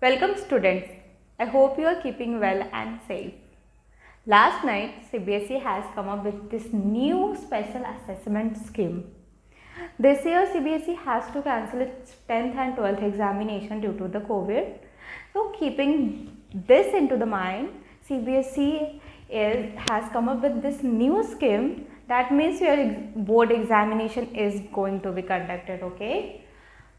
Welcome students. I hope you are keeping well and safe. Last night CBSE has come up with this new special assessment scheme. This year CBSE has to cancel its 10th and 12th examination due to the COVID. So keeping this into the mind, CBSE has come up with this new scheme. That means your board examination is going to be conducted, okay?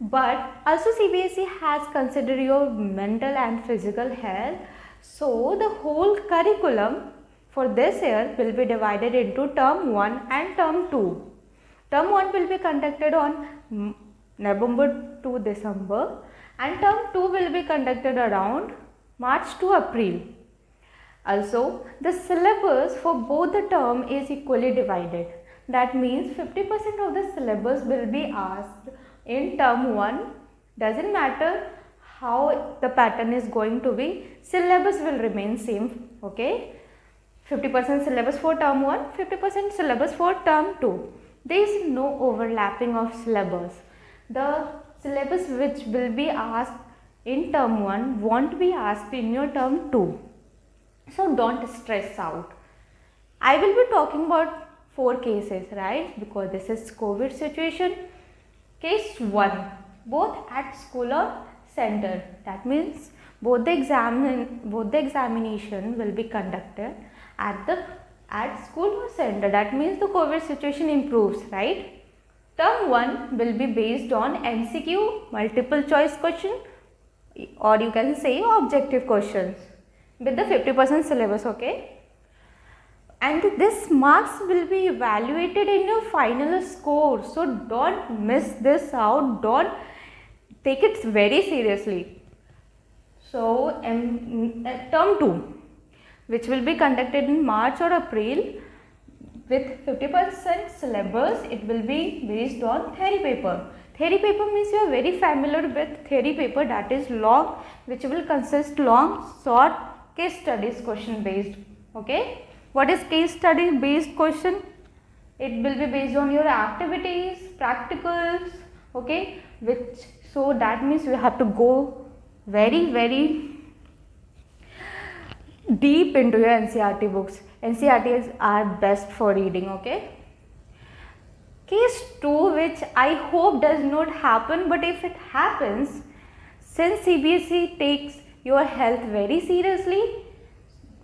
But also CBSE has considered your mental and physical health. So the whole curriculum for this year will be divided into term 1 and term 2. Term 1 will be conducted on November to December and term 2 will be conducted around March to April. Also, the syllabus for both the term is equally divided. That means 50% of the syllabus will be asked in term 1. Doesn't matter how the pattern is going to be, syllabus will remain same, okay? 50% syllabus for term 1, 50% syllabus for term 2. There is no overlapping of syllabus. The syllabus which will be asked in term 1 won't be asked in your term 2. So don't stress out. I will be talking about 4 cases, right? Because this is COVID situation. Case 1, both at school or center. That means both the examination will be conducted at school or center. That means the COVID situation improves, right? Term 1 will be based on MCQ, multiple choice question, or you can say objective questions with the 50% syllabus, okay? And this marks will be evaluated in your final score. So don't miss this out. Don't take it very seriously. So term 2, which will be conducted in March or April with 50% syllabus, it will be based on theory paper. Theory paper means you are very familiar with theory paper, that is long, which will consist long, short case studies question based, okay? What is case study based question? It will be based on your activities, practicals, okay? So that means you have to go very deep into your NCERT books. NCERTs are best for reading, okay? Case 2, which I hope does not happen, but if it happens, since CBSE takes your health very seriously,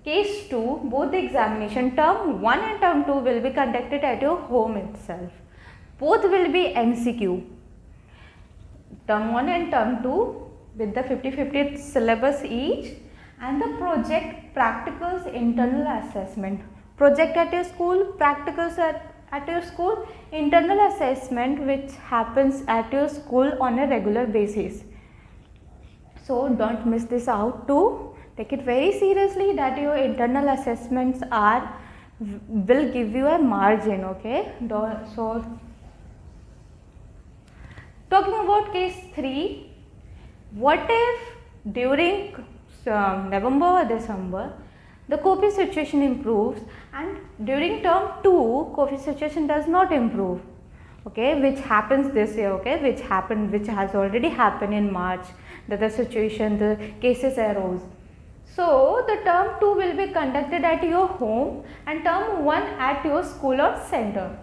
Case 2, both the examination term 1 and term 2 will be conducted at your home itself. Both will be MCQ. Term 1 and term 2 with the 50-50 syllabus each, and the project, practicals, internal assessment. Project at your school, practicals at your school, internal assessment which happens at your school on a regular basis. So don't miss this out too. Take it very seriously that your internal assessments will give you a margin, okay? So talking about case 3, what if during November or December the COVID situation improves and during term 2 COVID situation does not improve, okay, which happens this year, okay, which has already happened in March, that the situation, the cases arose. So the term 2 will be conducted at your home and term 1 at your school or center.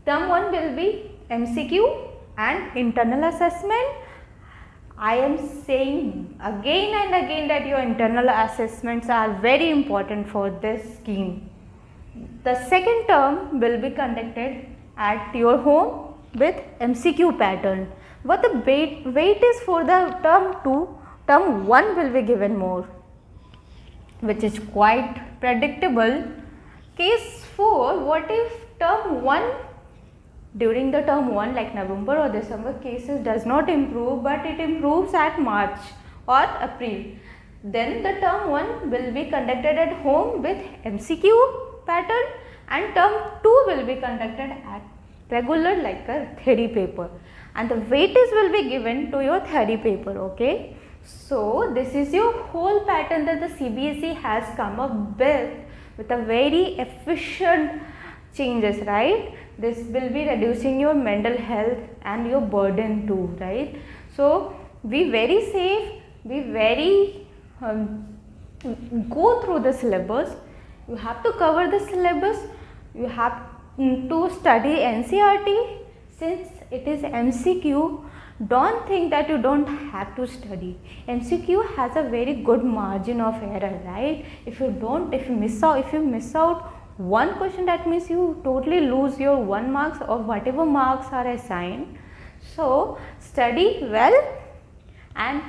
Term 1 will be MCQ and internal assessment. I am saying again and again that your internal assessments are very important for this scheme. The second term will be conducted at your home with MCQ pattern. What the weight is for the term 2, term 1 will be given more, which is quite predictable. Case 4, what if term 1, during the term 1 like November or December, cases does not improve but it improves at March or April. Then the term 1 will be conducted at home with MCQ pattern and term 2 will be conducted at regular like a theory paper, and the weightage will be given to your theory paper, okay? So this is your whole pattern that the CBSE has come up with a very efficient changes, right? This will be reducing your mental health and your burden too, right? So be very safe, be very go through the syllabus. You have to cover the syllabus. You have to study NCERT. Since it is MCQ, don't think that you don't have to study. MCQ has a very good margin of error, right? If you miss out one question, that means you totally lose your 1 marks or whatever marks are assigned. So study well and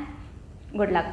good luck.